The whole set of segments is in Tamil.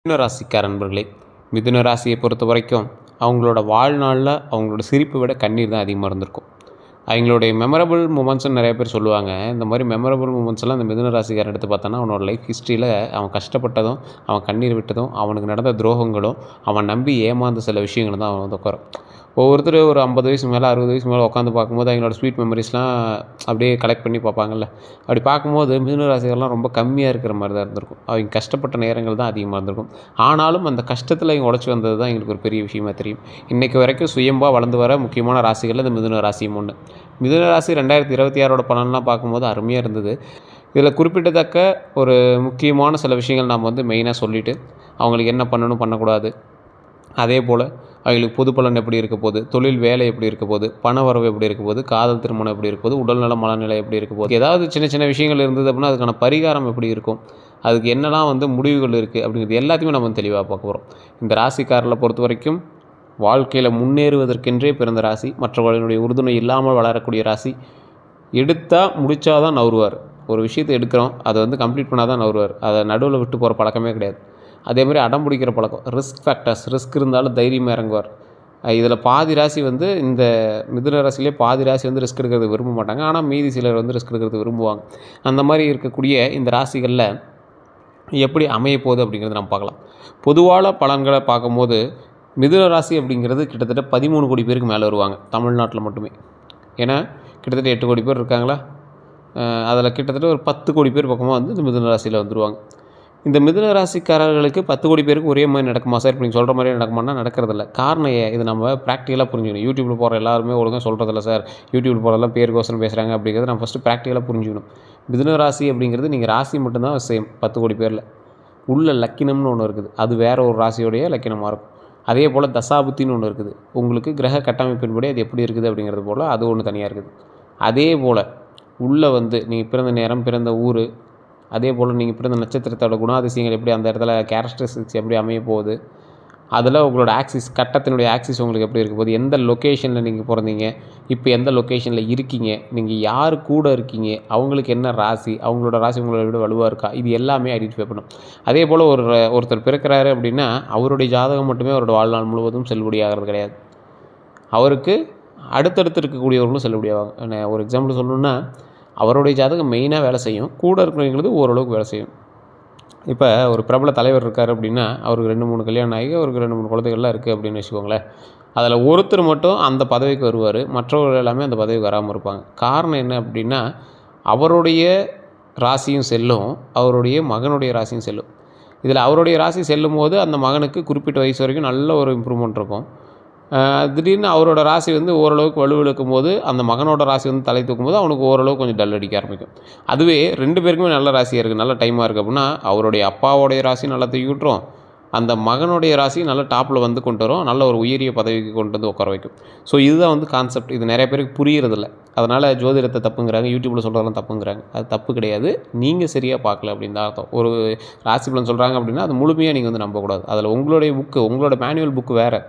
மிதுன ராசிக்கார நண்பர்களே, மிதுன ராசியை பொறுத்த வரைக்கும் அவங்களோட வாழ்நாளில் அவங்களோட சிரிப்பை விட கண்ணீர் தான் அதிகமாக இருந்திருக்கும். அவங்களுடைய மெமரபிள் மூமெண்ட்ஸ்னு நிறைய பேர் சொல்லுவாங்க. இந்த மாதிரி மெமரபிள் மூமெண்ட்ஸ்லாம் இந்த மிதுன ராசிக்காரன் எடுத்து பார்த்தோன்னா, அவனோட லைஃப் ஹிஸ்ட்ரியில் அவன் கஷ்டப்பட்டதும், அவன் கண்ணீர் விட்டதும், அவனுக்கு நடந்த துரோகங்களும், அவன் நம்பி ஏமாந்த சில விஷயங்களும் தான் அவன் வந்து உட்காரும். ஒவ்வொருத்தர் ஒரு 50 வயசு மேலே 60 வயசு மேலே உட்காந்து பார்க்கும்போது அவங்களோட ஸ்வீட் மெமரிஸ்லாம் அப்படியே கலெக்ட் பண்ணி பார்ப்பாங்கல்ல. அப்படி பார்க்கும்போது மிதுன ராசிகள்லாம் ரொம்ப கம்மியாக இருக்கிற மாதிரி தான் இருந்திருக்கும். அவங்க கஷ்டப்பட்ட நேரங்கள் தான் அதிகமாக இருந்திருக்கும். ஆனாலும் அந்த கஷ்டத்தில் அவங்க உழைச்சி வந்தது தான் எங்களுக்கு ஒரு பெரிய விஷயமா தெரியும். இன்றைக்கு வரைக்கும் சுயம்பா வளர்ந்து வர முக்கியமான ராசிகளில் இந்த மிதுன ராசியும் ஒன்று. மிதுன ராசி 2026 பலன்லாம் பார்க்கும்போது அருமையாக இருந்தது. இதில் குறிப்பிடத்தக்க ஒரு முக்கியமான சில விஷயங்கள் நாம் வந்து மெயினாக சொல்லிவிட்டு அவங்களுக்கு என்ன பண்ணணும் பண்ணக்கூடாது, அதே போல் அவங்களுக்கு பொது பலன் எப்படி இருக்க போகுது, தொழில் வேலை எப்படி இருக்க போகுது, பண வரவு எப்படி இருக்க போகுது, காதல் திருமணம் எப்படி இருக்க போகுது, உடல்நல மனநிலை எப்படி இருக்க போகுது, ஏதாவது சின்ன சின்ன விஷயங்கள் இருந்தது அப்படின்னா அதுக்கான பரிகாரம் எப்படி இருக்கும், அதுக்கு என்னெல்லாம் வந்து முடிவுகள் இருக்குது அப்படிங்கிறது எல்லாத்தையுமே நம்ம தெளிவாக பார்க்க போகிறோம். இந்த ராசிக்காரர்களை பொறுத்த வரைக்கும் வாழ்க்கையில் முன்னேறுவதற்கென்றே பிறந்த ராசி, மற்றவர்களுடைய உறுதுணை இல்லாமல் வளரக்கூடிய ராசி. எடுத்தால் முடித்தாதான் நவருவார். ஒரு விஷயத்தை எடுக்கிறோம், அதை வந்து கம்ப்ளீட் பண்ணால் தான் நவருவார். அதை நடுவில் விட்டு போகிற பழக்கமே கிடையாது. அதே மாதிரி அடம் பிடிக்கிற பழக்கம், ரிஸ்க் இருந்தாலும் தைரியமாக இறங்குவார். இதில் பாதி ராசி வந்து இந்த மிதுன ராசியிலே பாதி ராசி வந்து ரிஸ்க் எடுக்கிறது விரும்ப மாட்டாங்க. ஆனால் மீதி சிலர் வந்து ரிஸ்க் எடுக்கிறது விரும்புவாங்க. அந்த மாதிரி இருக்கக்கூடிய இந்த ராசிகளில் எப்படி அமைய போகுது அப்படிங்கிறத நம்ம பார்க்கலாம். பொதுவான பலன்களை பார்க்கும்போது மிதுன ராசி அப்படிங்கிறது கிட்டத்தட்ட 13 கோடி பேருக்கு மேலே வருவாங்க தமிழ்நாட்டில் மட்டுமே. ஏன்னா கிட்டத்தட்ட 8 கோடி பேர் இருக்காங்களா, அதில் கிட்டத்தட்ட ஒரு 10 கோடி பேர் பக்கமாக வந்து இந்த மிதுன ராசியில் வந்துடுவாங்க. இந்த மிதுன ராசிக்காரர்களுக்கு 10 கோடி பேருக்கு ஒரே மாதிரி நடக்குமா சார், இப்போ நீங்கள் சொல்கிற மாதிரியே நடக்குமானா நடக்கிறதில்ல. காரணம் இது நம்ம ப்ராக்டிக்கலாக புரிஞ்சுக்கணும். யூடியூப்பில் போகிற எல்லாருமே ஒழுங்காக சொல்கிறதில்ல சார், யூடியூப்பில் போகிறதெல்லாம் பேருக்கோசரம் பேசுகிறாங்க அப்படிங்கிறது நம்ம ஃபஸ்ட்டு ப்ராக்டிக்கலாக புரிஞ்சுக்கணும். மிதுன ராசி அப்படிங்கிறது நீங்கள் ராசி மட்டும்தான் சேம் 10 கோடி பேரில். உள்ள லக்கினம்னு ஒன்று இருக்குது, அது வேறு ஒரு ராசியோடைய லக்கினமாக இருக்கும். அதே போல் தசாபுத்தின்னு ஒன்று இருக்குது, உங்களுக்கு கிரக கட்டமைப்பின்படி அது எப்படி இருக்குது அப்படிங்கிறது போல் அது ஒன்று தனியாக இருக்குது. அதே போல் உள்ளே வந்து நீங்கள் பிறந்த நேரம், பிறந்த ஊர், அதே போல் நீங்கள் பிறந்த நட்சத்திரத்தோட குணாதிசயங்கள் எப்படி, அந்த இடத்துல கேரக்டரிஸ்டிக்ஸ் எப்படி அமைய போகுது, அதில் உங்களோட ஆக்சிஸ், கட்டத்தினுடைய ஆக்சிஸ் உங்களுக்கு எப்படி இருக்க போகுது, எந்த லொக்கேஷனில் நீங்கள் பிறந்தீங்க, இப்போ எந்த லொக்கேஷனில் இருக்கீங்க, நீங்கள் யார் கூட இருக்கீங்க, அவங்களுக்கு என்ன ராசி, அவங்களோட ராசி உங்களோட விட வலுவாக இருக்கா, இது எல்லாமே ஐடென்டிஃபை பண்ணும். அதே போல் ஒருத்தர் பிறக்கிறாரு அப்படின்னா அவருடைய ஜாதகம் மட்டுமே அவரோட வாழ்நாள் முழுவதும் செல்லுபடியாகிறது கிடையாது. அவருக்கு அடுத்தடுத்து இருக்கக்கூடியவர்களும் செல்லுபடியாவாங்க. ஒரு எக்ஸாம்பிள் சொல்லணுன்னா, அவருடைய ஜாதகம் மெயினாக வேலை செய்யும், கூட இருக்கிறவங்களுக்கு ஓரளவுக்கு வேலை செய்யும். இப்போ ஒரு பிரபல தலைவர் இருக்கார் அப்படின்னா அவருக்கு 2-3 கல்யாணம் ஆகி அவருக்கு 2-3 குழந்தைகள்லாம் இருக்குது அப்படின்னு வச்சுக்கோங்களேன். அதில் ஒருத்தர் மட்டும் அந்த பதவிக்கு வருவார், மற்றவர்கள் எல்லாமே அந்த பதவிக்கு வராமல் இருப்பாங்க. காரணம் என்ன அப்படின்னா அவருடைய ராசியும் செல்லும், அவருடைய மகனுடைய ராசியும் செல்லும். இதில் அவருடைய ராசி செல்லும் போது அந்த மகனுக்கு குறிப்பிட்ட வயசு வரைக்கும் நல்ல ஒரு இம்ப்ரூவ்மெண்ட் இருக்கும். திடீர்னு அவரோட ராசி வந்து ஓரளவுக்கு வலுவிழக்கும் போது அந்த மகனோட ராசி வந்து தலை தூக்கும் போது அவனுக்கு ஓரளவுக்கு கொஞ்சம் டல் அடிக்க ஆரம்பிக்கும். அதுவே 2 பேருக்குமே நல்ல ராசியாக இருக்குது, நல்ல டைமாக இருக்குது அப்படின்னா அவருடைய அப்பாவோடைய ராசி நல்லா தூக்கி விட்டுரும், அந்த மகனுடைய ராசி நல்ல டாப்பில் வந்து கொண்டு வரும், நல்ல ஒரு உயரிய பதவிக்கு கொண்டு வந்து உட்கார வைக்கும். ஸோ இதுதான் வந்து கான்செப்ட். இது நிறைய பேருக்கு புரியறதில்ல. அதனால் ஜோதிடத்தை தப்புங்கிறாங்க, யூடியூப்பில் சொல்கிறதெல்லாம் தப்புங்கிறாங்க. அது தப்பு கிடையாது, நீங்கள் சரியாக பார்க்கல அப்படின்னு தான் அர்த்தம். ஒரு ராசி பலன் சொல்கிறாங்க அப்படின்னா அது முழுமையாக நீங்கள் வந்து நம்பக்கூடாது. அதில் உங்களுடைய புக்கு, உங்களோட மேனுவல் புக்கு வேறு,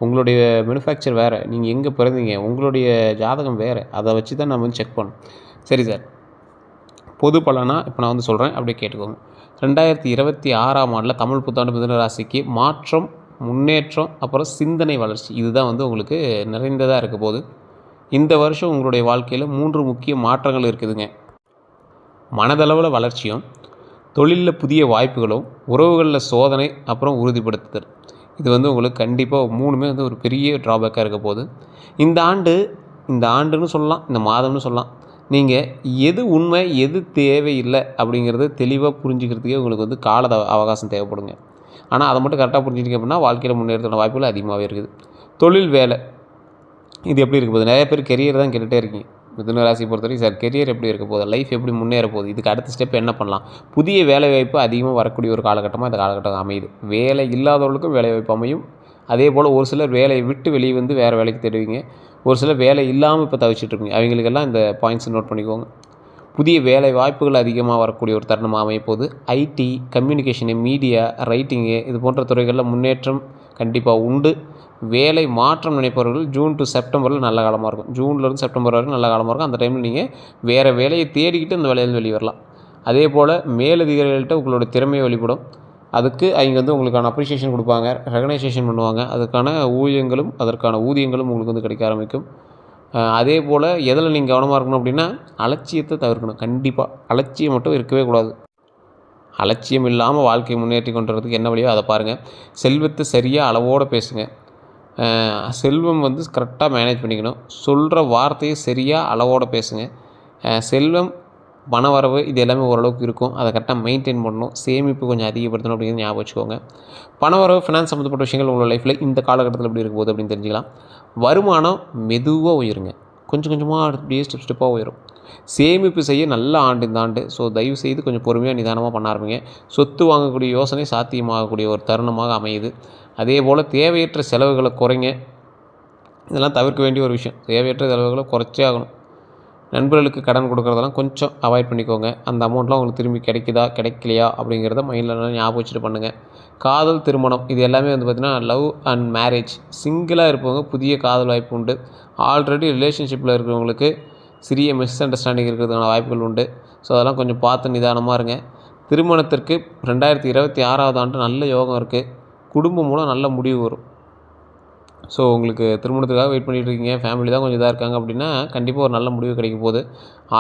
உங்களுடைய மேனுஃபேக்சர் வேறு, நீங்கள் எங்கே பிறந்தீங்க, உங்களுடைய ஜாதகம் வேறு, அதை வச்சு தான் நம்ம வந்து செக் பண்ணணும். சரி சார், பொது பலனாக இப்போ நான் வந்து சொல்கிறேன், அப்படியே கேட்டுக்கோங்க. 2026ஆம் ஆண்டில் தமிழ் புத்தாண்டு மிதுன ராசிக்கு மாற்றம், முன்னேற்றம், அப்புறம் சிந்தனை வளர்ச்சி, இதுதான் வந்து உங்களுக்கு நிறைந்ததாக இருக்க போகுது. இந்த வருஷம் உங்களுடைய வாழ்க்கையில் 3 முக்கிய மாற்றங்கள் இருக்குதுங்க. மனதளவில் வளர்ச்சியும், தொழிலில் புதிய வாய்ப்புகளும், உறவுகளில் சோதனை, அப்புறம் உறுதிப்படுத்துதல். இது வந்து உங்களுக்கு கண்டிப்பாக 3மே வந்து ஒரு பெரிய ட்ராபேக்காக இருக்க போகுது. இந்த ஆண்டுன்னு சொல்லலாம், இந்த மாதம்னு சொல்லலாம். நீங்கள் எது உண்மை எது தேவையில்லை அப்படிங்கிறது தெளிவாக புரிஞ்சுக்கிறதுக்கே உங்களுக்கு வந்து கால அவகாசம் தேவைப்படுங்க. ஆனால் அதை மட்டும் கரெக்டாக புரிஞ்சுக்கிங்க அப்படின்னா வாழ்க்கையில் முன்னேறதுக்கான வாய்ப்புகள் அதிகமாகவே இருக்குது. தொழில் வேலை இது எப்படி இருக்க போகுது, நிறைய பேர் கெரியர் தான் கேட்டுகிட்டே இருக்கீங்க. மிதுன ராசியை பொறுத்தவரைக்கும் சார் கெரியர் எப்படி இருக்க போகுது, லைஃப் எப்படி முன்னேற போகுது, இதுக்கு அடுத்த ஸ்டெப் என்ன பண்ணலாம், புதிய வேலைவாய்ப்பு அதிகமாக வரக்கூடிய ஒரு காலகட்டமாக இந்த காலகட்டம் அமையுது. வேலை இல்லாதவர்களுக்கும் வேலைவாய்ப்பு அமையும். அதே போல் ஒரு சிலர் வேலையை விட்டு வெளியே வந்து வேறு வேலைக்கு தேடுவீங்க, ஒரு சிலர் வேலை இல்லாமல் இப்போ தவிச்சிட்ருப்பீங்க. அவங்களுக்கெல்லாம் இந்த பாயிண்ட்ஸ் நோட் பண்ணிக்கோங்க. புதிய வேலை வாய்ப்புகள் அதிகமாக வரக்கூடிய ஒரு தருணமாக அமையப்போகுது. ஐடி, கம்யூனிகேஷனு, மீடியா, ரைட்டிங்கு இது போன்ற துறைகளில் முன்னேற்றம் கண்டிப்பாக உண்டு. வேலை மாற்றம் நினைப்பவர்கள் ஜூன் டு செப்டம்பரில் நல்ல காலமாக இருக்கும். ஜூன்லேருந்து செப்டம்பர் வரைக்கும் நல்ல காலமாக இருக்கும். அந்த டைமில் நீங்கள் வேறு வேலையை தேடிக்கிட்டு அந்த வேலையிலேருந்து வெளியே வரலாம். அதே போல் மேலதிகாரிகள்கிட்ட உங்களோட திறமையை வெளிப்படும். அதுக்கு அவங்க வந்து உங்களுக்கான அப்ரிஷியேஷன் கொடுப்பாங்க, ரெகனைசேஷன் பண்ணுவாங்க. அதுக்கான ஊதியங்களும் அதற்கான ஊதியங்களும் உங்களுக்கு வந்து கிடைக்க ஆரம்பிக்கும். அதே போல் எதில் நீங்கள் கவனமாக இருக்கணும் அப்படின்னா, அலட்சியத்தை தவிர்க்கணும். கண்டிப்பாக அலட்சியம் மட்டும் இருக்கவே கூடாது. அலட்சியம் இல்லாமல் வாழ்க்கையை முன்னேற்றி கொண்டு வரதுக்கு என்ன வழியோ அதை பாருங்கள். செல்வத்தை சரியாக அளவோடு பேசுங்க. செல்வம் வந்து கரெக்டாக மேனேஜ் பண்ணிக்கணும். சொல்கிற வார்த்தையை சரியாக அளவோடு பேசுங்க. செல்வம், பணவரவு இது எல்லாமே ஓரளவுக்கு இருக்கும். அதை கரெக்டாக மெயின்டைன் பண்ணணும். சேமிப்பு கொஞ்சம் அதிகப்படுத்தணும் அப்படிங்கிறது ஞாபகம் வச்சுக்கோங்க. பணவரவு, ஃபினான்ஸ் சம்மந்தப்பட்ட விஷயங்கள் உங்களோட லைஃப்பில் இந்த காலகட்டத்தில் எப்படி இருக்க போகுது அப்படின்னு தெரிஞ்சுக்கலாம். வருமானம் மெதுவாக உயருங்க. கொஞ்சம் கொஞ்சமாக அப்படியே ஸ்டெப்பாக உயரும். சேமிப்பு செய்ய நல்ல ஆண்டு இந்த ஆண்டு. ஸோ தயவுசெய்து கொஞ்சம் பொறுமையாக நிதானமாக பண்ண ஆரம்பிங்க. சொத்து வாங்கக்கூடிய யோசனை சாத்தியமாகக்கூடிய ஒரு தருணமாக அமையுது. அதே போல் தேவையற்ற செலவுகளை குறைங்க. இதெல்லாம் தவிர்க்க வேண்டிய ஒரு விஷயம். தேவையற்ற செலவுகளை குறைச்சே ஆகணும். நண்பர்களுக்கு கடன் கொடுக்குறதெல்லாம் கொஞ்சம் அவாய்ட் பண்ணிக்கோங்க. அந்த அமௌண்ட்லாம் உங்களுக்கு திரும்பி கிடைக்குதா கிடைக்கலையா அப்படிங்கிறத மைண்டில் நல்லா ஞாபகம் வச்சுட்டு பண்ணுங்கள். காதல், திருமணம் இது எல்லாமே வந்து பார்த்திங்கன்னா லவ் அண்ட் மேரேஜ். சிங்கிளாக இருப்பவங்க புதிய காதல் வாய்ப்பு உண்டு. ஆல்ரெடி ரிலேஷன்ஷிப்பில் இருக்கிறவங்களுக்கு சிறிய மிஸ் அண்டர்ஸ்டாண்டிங் இருக்கிறதுக்கான வாய்ப்புகள் உண்டு. ஸோ அதெல்லாம் கொஞ்சம் பார்த்து நிதானமாக இருங்க. திருமணத்திற்கு 2026 ஆண்டு நல்ல யோகம் இருக்குது. குடும்பம் மூலம் நல்ல முடிவு வரும். ஸோ உங்களுக்கு திருமணத்துக்காக வெயிட் பண்ணிகிட்டு இருக்கீங்க, ஃபேமிலி தான் கொஞ்சம் இதாக இருக்காங்க அப்படின்னா கண்டிப்பாக ஒரு நல்ல முடிவு கிடைக்க போகுது.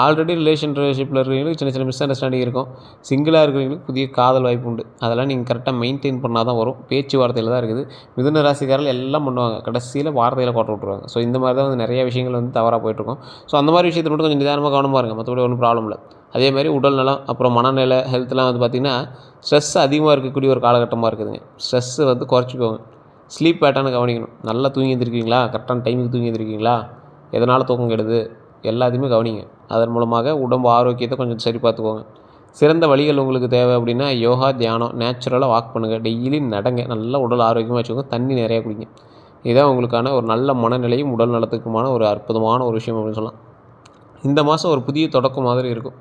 ஆல்ரெடி ரிலேஷன்ஷிப்பில் இருக்கிறவங்களுக்கு சின்ன சின்ன மிஸ் அண்டர்ஸ்டாண்டிங் இருக்கும். சிங்கிளாக இருக்கிறவங்களுக்கு புதிய காதல் வாய்ப்பு உண்டு. அதெல்லாம் நீங்கள் கரெக்டாக மெயின்டைன் பண்ணால் தான் வரும். பேச்சுவார்த்தையில் தான் இருக்குது. மிதுன ராசிக்காரர்கள் எல்லாம் பண்ணுவாங்க, கடைசியில் வார்த்தையில் கோட்டை விட்டுருவாங்க. ஸோ இந்த மாதிரி தான் வந்து நிறைய விஷயங்கள் வந்து தவறாக போயிட்டுருக்கும். ஸோ அந்த மாதிரி விஷயத்தை மட்டும் கொஞ்சம் நிதானமாக கவனமாக இருங்க. மற்றபடி ஒன்றும் ப்ராப்ளம் இல்லை. அதேமாதிரி உடல் நலம், அப்புறம் மனநிலை, ஹெல்த்லாம் வந்து பார்த்திங்கன்னா ஸ்ட்ரெஸ் அதிகமாக இருக்கக்கூடிய ஒரு காலகட்டமாக இருக்குதுங்க. ஸ்ட்ரெஸ்ஸு வந்து குறைச்சிக்கோங்க. ஸ்லீப் பேட்டர்னை கவனிக்கணும். நல்லா தூங்கி எழுந்திருக்கீங்களா, கரெக்டான டைமுக்கு தூங்கி எழுந்திருக்கீங்களா, எதனால் தூக்கம் கெடுது எல்லாத்தையுமே கவனிங்க. அதன் மூலமாக உடம்பு ஆரோக்கியத்தை கொஞ்சம் சரி பார்த்துக்கோங்க. சிறந்த வழிகள் உங்களுக்கு தேவை அப்படின்னா யோகா, தியானம், நேச்சுரலாக வாக் பண்ணுங்கள், டெய்லி நடங்க, நல்லா உடல் ஆரோக்கியமாக வச்சுக்கோங்க, தண்ணி நிறையா குடிங்க. இதுதான் உங்களுக்கான ஒரு நல்ல மனநிலையும் உடல் நலத்துக்குமான ஒரு அற்புதமான ஒரு விஷயம் அப்படின்னு சொல்லலாம். இந்த மாதம் ஒரு புதிய தொடக்கம் மாதிரி இருக்கும்.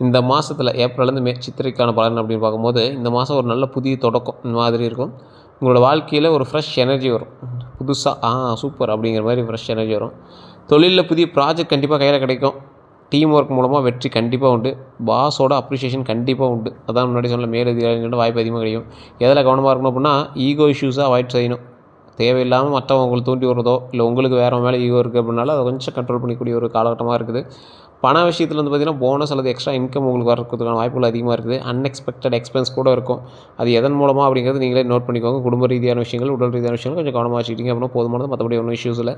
இந்த மாதத்தில் ஏப்ரல்லேருந்து மே, சித்திரைக்கான பலன் அப்படின்னு பார்க்கும்போது இந்த மாதம் ஒரு நல்ல புதிய தொடக்கம் மாதிரி இருக்கும். உங்களோட வாழ்க்கையில் ஒரு ஃப்ரெஷ் எனர்ஜி வரும். புதுசாக சூப்பர் அப்படிங்கிற மாதிரி ஃப்ரெஷ் எனர்ஜி வரும். தொழிலில் புதிய ப்ராஜெக்ட் கண்டிப்பாக கையில் கிடைக்கும். டீம் ஒர்க் மூலமாக வெற்றி கண்டிப்பாக உண்டு. பாஸோட அப்ரிஷியேஷன் கண்டிப்பாக உண்டு. அதான் முன்னாடி சொன்ன மேலதிகாரிகளோட வாய்ப்பு அதிகமாக கிடைக்கும். எதில் கவனமாக இருக்கணும் அப்படின்னா ஈகோ இஷ்யூஸாக அவாய்ட் செய்யணும். தேவையில்லாமல் மற்றவங்க உங்களுக்கு தூண்டி விடுறதோ இல்லை உங்களுக்கு வேறு மேலே ஈகோ இருக்குது அப்படின்னாலும் அதை கொஞ்சம் கண்ட்ரோல் பண்ணிக்கூடிய ஒரு காலகட்டமாக இருக்குது. பண விஷயத்தில் வந்து பார்த்திங்கன்னா போனஸ் அல்லது எக்ஸ்ட்ரா இன்கம் உங்களுக்கு வரதுக்கான வாய்ப்புகள் அதிகமாக இருக்குது. அன்எக்ஸ்பெக்டட் எக்ஸ்பென்ஸ் கூட இருக்கும். அது எதன் மூலமாக அப்படிங்கிறது நீங்களே நோட் பண்ணிக்கோங்க. குடும்ப ரீதியான விஷயங்கள், உடல் ரீதியான விஷயங்கள் கொஞ்சம் கவனமாக வச்சுக்கிட்டீங்க அப்படின்னா போதுமானது. மற்றபடி ஒன்றும் இஷ்யூஸ் இல்லை.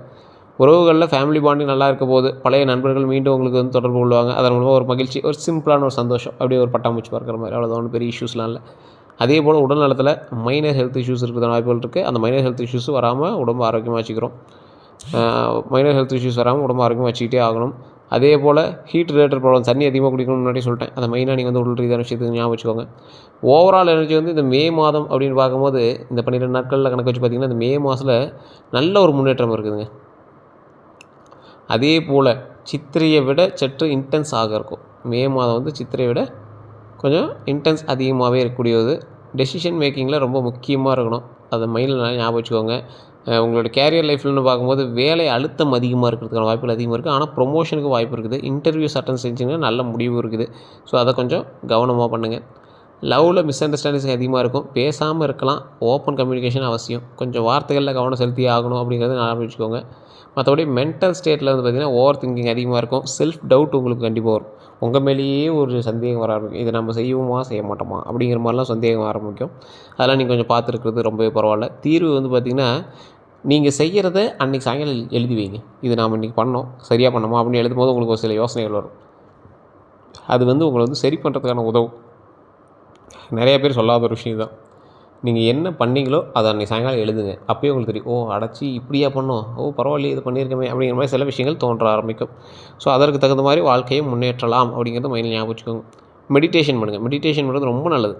உறவுகளில் ஃபேமிலி பாண்டிங் நல்லா இருக்க போது. பழைய நண்பர்கள் மீண்டும் உங்களுக்கு வந்து தொடர்பு கொள்வாங்க. அதன் மூலமாக ஒரு மகிழ்ச்சி, ஒரு சிம்பிளான ஒரு சந்தோஷம், அப்படியே ஒரு பட்டாம்பூச்சி பார்க்குற மாதிரி, அவ்வளோதான். ஒன்றும் பெரிய இஷ்யூஸ்லாம் இல்லை. அதே போல் உடல் நலத்தில் மைனர் ஹெல்த் இஷ்யூஸ் இருக்கிறதான வாய்ப்புகள் இருக்குது. அந்த மைனர் ஹெல்த் இஷ்யூஸ் வராமல் உடம்பு ஆரோக்கியமாக வச்சுக்கிறோம். மைனர் ஹெல்த் இஷ்யூஸ் வராமல் உடம்பு ஆரோக்கியமாக வச்சுக்கிட்டே ஆகணும். அதே போல் ஹீட் ரிலேட்டட் ப்ராப்ளம், தண்ணி அதிகமாக குடிக்கணும்னு முன்னாடி சொல்லிட்டேன். அதை மெயினாக நீங்கள் வந்து உடல் ரீதியான விஷயத்துக்கு ஞாபகம் வச்சுக்கோங்க. ஓவரால் எனர்ஜி வந்து இந்த மே மாதம் அப்படின்னு பார்க்கும்போது இந்த 12 நாட்களில் கணக்கு வச்சு பார்த்திங்கன்னா இந்த மே மாதத்தில் நல்ல ஒரு முன்னேற்றம் இருக்குதுங்க. அதே போல் சித்திரையை விட சற்று இன்டென்ஸ் இருக்கும். மே மாதம் வந்து சித்திரையை விட கொஞ்சம் இன்டென்ஸ் அதிகமாகவே இருக்கக்கூடியது. டெசிஷன் மேக்கிங்கில் ரொம்ப முக்கியமாக இருக்கணும். அதை மைண்டில் நல்லா ஞாபகம் வச்சுக்கோங்க. உங்களோட கேரியர் லைஃப்லன்னு பார்க்கும்போது வேலை அழுத்தம் அதிகமாக இருக்கிறதுக்கான வாய்ப்புகள் அதிகமாக இருக்குது. ஆனால் ப்ரொமோஷனுக்கு வாய்ப்பு இருக்குது. இன்டர்வியூஸ் அட்டன் செஞ்சிங்கன்னா நல்ல முடிவு இருக்குது. ஸோ அதை கொஞ்சம் கவனமாக பண்ணுங்கள். லவ்வில் மிஸ் அண்டர்ஸ்டாண்டிங்ஸ் அதிகமாக இருக்கும். பேசாமல் இருக்கலாம். ஓப்பன் கம்யூனிகேஷன் அவசியம். கொஞ்சம் வார்த்தைகளில் கவனம் செலுத்தி ஆகணும் அப்படிங்கிறத ஞாபகம் வச்சுக்கோங்க. மற்றபடி மென்டல் ஸ்டேட்டில் வந்து பார்த்திங்கன்னா ஓவர் திங்கிங் அதிகமாக இருக்கும். செல்ஃப் டவுட் உங்களுக்கு கண்டிப்பாக வரும். உங்கள் மேலேயே ஒரு சந்தேகம் வர ஆரம்பிக்கும். இதை நம்ம செய்வோமா செய்ய மாட்டோமா அப்படிங்கிற மாதிரிலாம் சந்தேகம் ஆரம்பிக்கும். அதெல்லாம் நீங்கள் கொஞ்சம் பார்த்துருக்கிறது ரொம்பவே பரவாயில்ல. தீர்வு வந்து பார்த்திங்கன்னா நீங்கள் செய்கிறத அன்றைக்கி சாயங்காலம் எழுதி வைங்க. இது நாம் இன்றைக்கி பண்ணோம், சரியாக பண்ணோமா அப்படின்னு எழுதும்போது உங்களுக்கு ஒரு சில யோசனைகள் வரும். அது வந்து உங்களை வந்து சரி பண்ணுறதுக்கான உதவும். நிறைய பேர் சொல்லாத ஒரு விஷயம் தான். நீங்கள் என்ன பண்ணீங்களோ அதை அன்றைக்கி சாயங்காலம் எழுதுங்க. அப்போயே உங்களுக்கு தெரியும், அடைச்சி இப்படியா பண்ணோம், பரவாயில்லையே இது பண்ணியிருக்கமே அப்படிங்கிற மாதிரி சில விஷயங்கள் தோன்ற ஆரம்பிக்கும். ஸோ அதற்கு தகுந்த மாதிரி வாழ்க்கையை முன்னேற்றலாம் அப்படிங்கிறத மைண்டில் ஞாபகம் வச்சுக்கோங்க. மெடிடேஷன் பண்ணுங்கள். மெடிடேஷன் பண்ணுறது ரொம்ப நல்லது.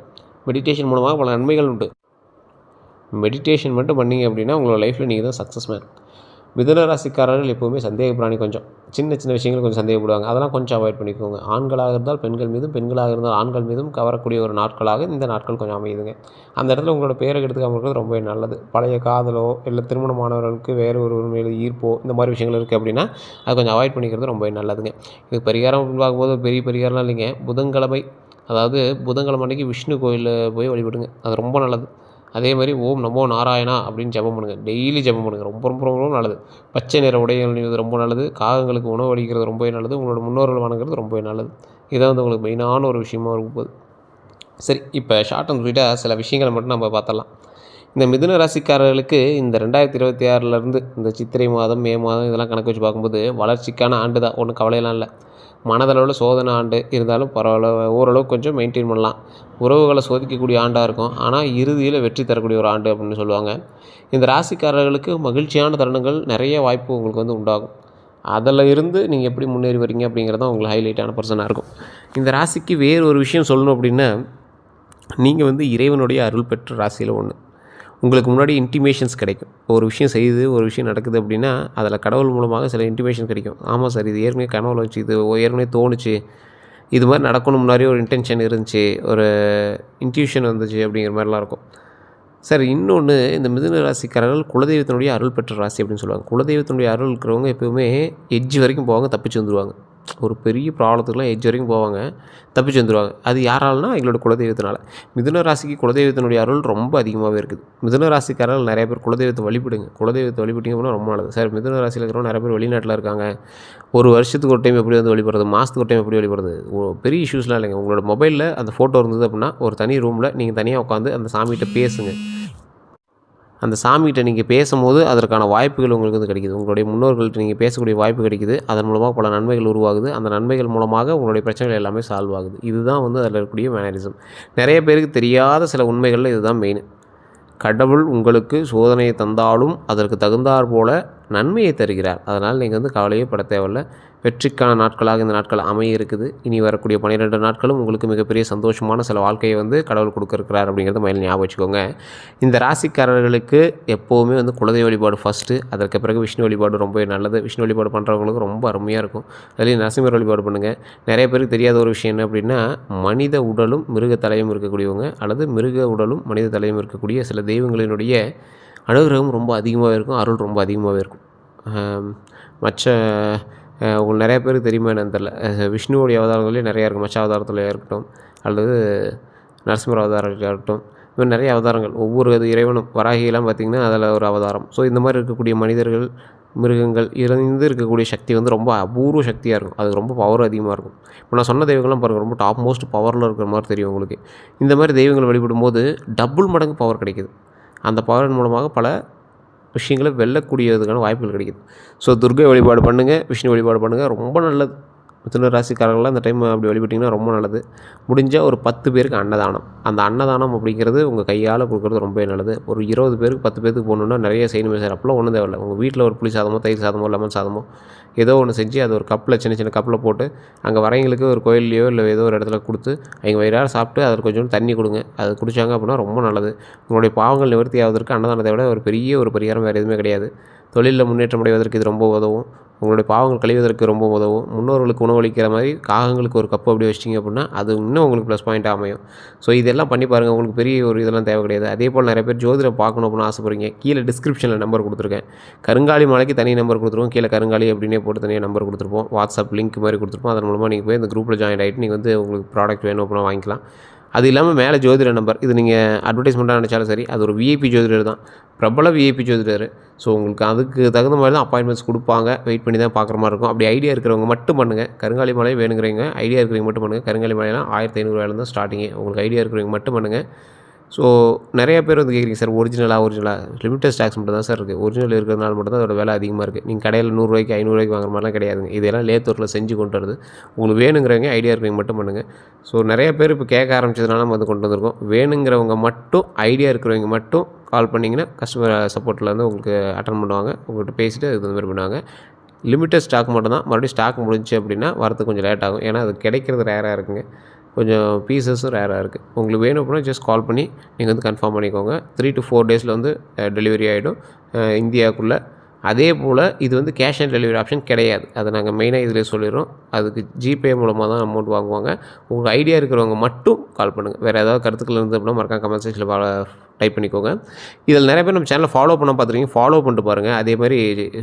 மெடிடேஷன் மூலமாக பல நன்மைகள் உண்டு. மெடிடேஷன் மட்டும் பண்ணிங்க அப்படின்னா உங்களோட லைஃப்பில் நீங்கள் தான் சக்ஸஸ் மேன். மிதுன ராசிக்காரர்கள் எப்போவுமே சந்தேக பிராணி. கொஞ்சம் சின்ன சின்ன விஷயங்கள் கொஞ்சம் சந்தேகப்படுவாங்க. அதெல்லாம் கொஞ்சம் அவாய்ட் பண்ணிக்கோங்க. ஆண்களாக இருந்தால் பெண்கள் மீதும், பெண்களாக இருந்தால் ஆண்கள் மீதும் கவரக்கூடிய ஒரு நாட்களாக இந்த நாட்கள் கொஞ்சம் அமையுதுங்க. அந்த இடத்துல உங்களோட பேரை எடுத்துக்காமல் இருக்கிறது ரொம்பவே நல்லது. பழைய காதலோ இல்லை திருமணமானவர்களுக்கு வேறு ஒரு மேலே ஈர்ப்போ இந்த மாதிரி விஷயங்கள் இருக்குது அப்படின்னா அதை கொஞ்சம் அவாய்ட் பண்ணிக்கிறது ரொம்பவே நல்லதுங்க. இது பரிகாரம் அப்படின்னு பார்க்கும்போது பெரிய பரிகாரம்லாம் இல்லைங்க. புதன்கிழமை அதாவது புதன்கிழமை அன்றைக்கி விஷ்ணு கோயிலில் போய் வழிபடுங்க. அது ரொம்ப நல்லது. அதே மாதிரி ஓம் நமோ நாராயணா அப்படின்னு ஜெபம் பண்ணுங்கள். டெய்லி ஜெபம் பண்ணுங்கள். ரொம்ப ரொம்ப ரொம்ப நல்லது. பச்சை நிற உடைகள் அணிவது ரொம்ப நல்லது. காகங்களுக்கு உணவு அளிக்கிறது ரொம்பவே நல்லது. உங்களோட முன்னோர்கள் வணங்குறது ரொம்பவே நல்லது. இதான் வந்து உங்களுக்கு மெயினான ஒரு விஷயமா இருக்கும் போது. சரி, இப்போ ஷார்ட் அண்ட் ஸ்வீட்டாக சில விஷயங்களை மட்டும் நம்ம பார்த்தரலாம். இந்த மிதுன ராசிக்காரர்களுக்கு இந்த 2026லேருந்து இந்த சித்திரை மாதம், மே மாதம் இதெல்லாம் கணக்கு வச்சு பார்க்கும்போது வளர்ச்சிக்கான ஆண்டு தான். ஒன்றும் கவலையெல்லாம் இல்லை. மனதளவில் சோதனை ஆண்டு இருந்தாலும் பரவாயில்ல, ஓரளவுக்கு கொஞ்சம் மெயின்டைன் பண்ணலாம். உறவுகளை சோதிக்கக்கூடிய ஆண்டாக இருக்கும். ஆனால் இறுதியில் வெற்றி தரக்கூடிய ஒரு ஆண்டு அப்படின்னு சொல்லுவாங்க. இந்த ராசிக்காரர்களுக்கு மகிழ்ச்சியான தருணங்கள் நிறைய வாய்ப்பு உங்களுக்கு வந்து உண்டாகும். அதில் இருந்து நீங்கள் எப்படி முன்னேறி வரீங்க அப்படிங்கிறது தான் உங்களுக்கு ஹைலைட்டான பர்சனாக இருக்கும். இந்த ராசிக்கு வேறு ஒரு விஷயம் சொல்லணும் அப்படின்னா, நீங்கள் வந்து இறைவனுடைய அருள் பெற்ற ராசியில் ஒன்று. உங்களுக்கு முன்னாடி இன்டிமேஷன்ஸ் கிடைக்கும். ஒரு விஷயம் செய்யுது, ஒரு விஷயம் நடக்குது அப்படின்னா, அதில் கடவுள் மூலமாக சில இன்டிமேஷன் கிடைக்கும். ஆமாம் சார், இது ஏற்கனவே கனவுல வச்சு, இது ஏற்கனவே தோணுச்சு, இது மாதிரி நடக்கணும், முன்னாடியே ஒரு இன்டென்ஷன் இருந்துச்சு, ஒரு இன்ட்யூஷன் வந்துச்சு அப்படிங்கிற மாதிரிலாம் இருக்கும். சார், இன்னொன்று, இந்த மிதுன ராசிக்காரர்கள் குலதெய்வத்தினுடைய அருள் பெற்ற ராசி அப்படின்னு சொல்லுவாங்க. குலதெய்வத்தினுடைய அருள் இருக்கிறவங்க எப்போவுமே எட்ஜ் வரைக்கும் போவாங்க, தப்பிச்சு வந்துடுவாங்க. ஒரு பெரிய ப்ராப்ளத்துக்குலாம் எட்ஜ் வரைக்கும் போவாங்க, தப்பிச்சு வந்துடுவாங்க. அது யாராலனா எங்களோட குலதெய்வத்தினால. மிதுன ராசிக்கு குலதெய்வத்தினுடைய அருள் ரொம்ப அதிகமாகவே இருக்குது. மிதுன ராசிக்காரர்கள் நிறைய பேர் குலதெய்வத்தை வழிபடுங்க. குலதெய்வத்தை வழிபட்டிங்க அப்படின்னா ரொம்ப நல்லது. சார், மிதுன ராசியில் இருக்கிறவங்க நிறைய பேர் வெளிநாட்டில் இருக்காங்க. ஒரு வருஷத்துக்கு ஒரு டைம் எப்படி வந்து வழிபடுறது, மாதத்துக்கு ஒரு டைம் எப்படி வழிபடுறது, பெரிய இஷ்யூஸ்லாம் இல்லைங்க. உங்களோட மொபைலில் அந்த ஃபோட்டோ இருந்தது அப்படின்னா, ஒரு தனி ரூமில் நீங்கள் தனியாக உட்காந்து அந்த சாமிகிட்ட பேசுங்க. அந்த சாமிகிட்ட நீங்கள் பேசும்போது அதற்கான வாய்ப்புகள் உங்களுக்கு வந்து கிடைக்குது. உங்களுடைய முன்னோர்கள்ட்ட நீங்கள் பேசக்கூடிய வாய்ப்பு கிடைக்குது. அதன் மூலமாக பல நன்மைகள் உருவாகுது. அந்த நன்மைகள் மூலமாக உங்களுடைய பிரச்சனைகள் எல்லாமே சால்வ் ஆகுது. இதுதான் வந்து அதில் இருக்கக்கூடிய மேனரிசம். நிறைய பேருக்கு தெரியாத சில உண்மைகளில் இதுதான் மெயின். கடவுள் உங்களுக்கு சோதனையை தந்தாலும் அதற்கு தகுந்தாற் போல நன்மையை தருகிறார். அதனால் நீங்கள் வந்து கவலையே பட தேவையில்ல. வெற்றிக்கான நாட்களாக இந்த நாட்கள் அமைய இருக்குது. இனி வரக்கூடிய 12 நாட்களும் உங்களுக்கு மிகப்பெரிய சந்தோஷமான சில வாழ்க்கையை வந்து கடவுள் கொடுக்கறார் அப்படிங்கிறத மைண்டில் ஞாபகம் வச்சுக்கோங்க. இந்த ராசிக்காரர்களுக்கு எப்போவுமே வந்து குலதெய்வ வழிபாடு ஃபஸ்ட்டு, அதற்கு பிறகு விஷ்ணு வழிபாடு ரொம்பவே நல்லது. விஷ்ணு வழிபாடு பண்ணுறவங்களுக்கு ரொம்ப அருமையாக இருக்கும். அதுலேயும் நரசிம்மர் வழிபாடு பண்ணுங்கள். நிறைய பேருக்கு தெரியாத ஒரு விஷயம் என்ன அப்படின்னா, மனித உடலும் மிருக தலையும் இருக்கக்கூடியவங்க, அல்லது மிருக உடலும் மனித தலையும் இருக்கக்கூடிய சில தெய்வங்களினுடைய அனுகிரகம் ரொம்ப அதிகமாகவே இருக்கும். அருள் ரொம்ப அதிகமாகவே இருக்கும். மற்ற உங்களுக்கு நிறைய பேருக்கு தெரியுமா என்னன்னு தெரில. விஷ்ணுவோடைய அவதாரங்களே நிறையா இருக்கும். மச்ச அவதாரத்தில் இருக்கட்டும், அல்லது நரசிம்மர் அவதாரத்தில் இருக்கட்டும், இது மாதிரி நிறைய அவதாரங்கள். ஒவ்வொரு இறைவனும் வராகியெல்லாம் பார்த்திங்கன்னா அதில் ஒரு அவதாரம். ஸோ இந்த மாதிரி இருக்கக்கூடிய மனிதர்கள், மிருகங்கள் இருந்து இருக்கக்கூடிய சக்தி வந்து ரொம்ப அபூர்வ சக்தியாக இருக்கும். அது ரொம்ப பவர் அதிகமாக இருக்கும். இப்போ நான் சொன்ன தெய்வங்கள்லாம் பாருங்கள், ரொம்ப டாப் மோஸ்ட் பவரில் இருக்கிற மாதிரி தெரியும் உங்களுக்கு. இந்த மாதிரி தெய்வங்களை வழிபடும்போது டபுள் மடங்கு பவர் கிடைக்குது. அந்த பவரின் மூலமாக பல விஷயங்களை வெல்லக்கூடியதுக்கான வாய்ப்புகள் கிடைக்குது. ஸோ துர்கை வழிபாடு பண்ணுங்கள், விஷ்ணு வழிபாடு பண்ணுங்கள், ரொம்ப நல்லது. மிதுன ராசிக்காரர்கள்லாம் இந்த டைம் அப்படி வழிபட்டிங்கன்னா ரொம்ப நல்லது. முடிஞ்சால் ஒரு 10 பேருக்கு அன்னதானம். அந்த அன்னதானம் அப்படிங்கிறது உங்கள் கையால் கொடுக்குறது ரொம்பவே நல்லது. ஒரு 20 பேருக்கு 10 பேருக்கு போகணுன்னா நிறைய செய்யணுமே சார், அப்போலாம் ஒன்றும் தேவையில்ல. உங்கள் வீட்டில் ஒரு புளி சாதமோ, தயிர் சாதமோ, லெமன் சாதமோ ஏதோ ஒன்று செஞ்சு அது ஒரு கப்பில், சின்ன சின்ன கப்பில் போட்டு அங்கே வரவங்களுக்கு ஒரு கோயில்லையோ இல்லை ஏதோ ஒரு இடத்துல கொடுத்து அவங்க வயிறார சாப்பிட்டு அதில் கொஞ்சம் தண்ணி கொடுங்க. அது குடித்தாங்க அப்படின்னா ரொம்ப நல்லது. உங்களுடைய பாவங்கள் நிவர்த்தி ஆவதற்கு அன்னதானத்தை விட ஒரு பெரிய ஒரு பரிகாரம் வேறு எதுவுமே கிடையாது. தொழிலில் முன்னேற்றம் அடைவதற்கு இது ரொம்ப உதவும். உங்களுடைய பாவங்கள் கழிவதற்கு ரொம்ப உதவும். முன்னோர்களுக்கு உணவளிக்கிற மாதிரி காகங்களுக்கு ஒரு கப்பு அப்படி வச்சிட்டிங்க அப்படின்னா அது இன்னும் உங்களுக்கு ப்ளஸ் பாயிண்ட்டாக அமையும். ஸோ இதெல்லாம் பண்ணி பாருங்கள். உங்களுக்கு பெரிய ஒரு இதெல்லாம் தேவை கிடையாது. அதே போல் நிறைய பேர் ஜோதிடம் பார்க்கணும் அப்படின்னு ஆசைப்படுறீங்க. கீழே டிஸ்கிரிப்ஷனில் நம்பர் கொடுத்துருக்கேன். கருங்காலி மலைக்கு தனி நம்பர் கொடுத்துருவோம். கீழே கருங்காலி அப்படின்னே போட்டு தனியாக நம்பர் கொடுத்துருப்போம். வாட்ஸ்அப் லிங்க் மாதிரி கொடுத்துருப்போம். அதன் மூலமாக நீங்கள் போய் இந்த குரூப்பில் ஜாயின் ஆகிட்டு நீங்கள் வந்து உங்களுக்கு ப்ராடக்ட் வேணும் அப்படின்னா வாங்கிக்கலாம். அது இல்லாமல் மேலே ஜோதிட நம்பர், இது நீங்கள் அட்வர்டைஸ்மெண்ட்டாக நினச்சாலும் சரி, அது ஒரு விஐபி ஜோதிடர் தான், பிரபல விஐபி ஜோதிடர். ஸோ உங்களுக்கு அதுக்கு தகுந்த மாதிரி தான் அப்பாயின்மெண்ட்ஸ் கொடுப்பாங்க. வெயிட் பண்ணி தான் பார்க்குற மாதிரி இருக்கும். அப்படி ஐடியா இருக்கிறவங்க மட்டும் பண்ணுங்கள். கருங்காலி மலை வேணுங்கிறவங்க, ஐடியா இருக்கிறவங்க மட்டும் பண்ணுங்கள். கருங்காலி மலையெல்லாம் 1500 தான் ஸ்டார்டிங்கே. உங்களுக்கு ஐடியா இருக்கிறவங்க மட்டும் பண்ணுங்கள். ஸோ நிறைய பேர் வந்து கேட்குறீங்க சார், ஒரிஜினலாக லிமிட்டட் ஸ்டாக்ஸ் மட்டும் தான் சார் இருக்குது. ஒரிஜினல் இருக்கிறதுனால மட்டும் தான் அதோட விலை அதிகமாக இருக்குது. நீங்கள் கடையில் 100 ரூபாய்க்கு 500 ரூபாய்க்கு வாங்குற மாதிரிலாம் கிடையாதுங்க. இதெல்லாம் லேத்தூரில் செஞ்சு கொண்டு வருது. உங்களுக்கு வேணுங்கிறவங்க, ஐடியா இருக்கிறவங்க மட்டும் பண்ணுங்கள். ஸோ நிறைய பேர் இப்போ கேட்க ஆரம்பிச்சதுனால நம்ம வந்து கொண்டு வந்திருக்கோம். வேணுங்கிறவங்க மட்டும், ஐடியா இருக்கிறவங்க மட்டும் கால் பண்ணிங்கன்னா கஸ்டமர் சப்போர்ட்டில் வந்து உங்களுக்கு அட்டன் பண்ணுவாங்க. உங்கள்கிட்ட பேசிவிட்டு அதுக்கு இந்த மாதிரி பண்ணுவாங்க. லிமிட்டட் ஸ்டாக் மட்டும் தான். மறுபடியும் ஸ்டாக் முடிஞ்சு அப்படின்னா வரதுக்கு கொஞ்சம் லேட் ஆகும். ஏன்னா அது கிடைக்கிறது ரேராக இருக்குங்க. கொஞ்சம் பீசஸும் ரேராக இருக்குது. உங்களுக்கு வேணும் அப்படின்னா ஜஸ்ட் கால் பண்ணி நீங்கள் வந்து கன்ஃபார்ம் பண்ணிக்கோங்க. 3 to 4 டேஸில் வந்து டெலிவரி ஆகிடும் இந்தியாவுக்குள்ளே. அதே போல் இது வந்து கேஷ் ஆன் டெலிவரி ஆப்ஷன் கிடையாது. அதை நாங்கள் மெயினாக இதிலே சொல்லிடுறோம். அதுக்கு ஜிபே மூலமாக தான் அமௌண்ட் வாங்குவாங்க. உங்களுக்கு ஐடியா இருக்கிறவங்க மட்டும் கால் பண்ணுங்கள். வேறு ஏதாவது கருத்துக்கள் இருந்து அப்படின்னா மறக்காம கமெண்ட் செக்ஷனில் டைப் பண்ணிக்கோங்க. இதில் நிறைய பேர் நம்ம சேனலை ஃபாலோ பண்ண பார்த்துருக்கீங்க. ஃபாலோ பண்ணிட்டு பாருங்கள். அதே மாதிரி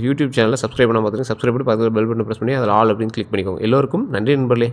யூடியூப் சேனலில் சப்ஸ்கிரைப் பண்ண பார்த்துருக்கீங்க. சப்ஸ்கிரைப் பண்ணி பக்கத்தில் பெல் பட்டன் ப்ரெஸ் பண்ணி அதில் ஆல் அப்படின்னு கிளிக் பண்ணிக்கோங்க. எல்லோருக்கும் நன்றி நண்பர்களே.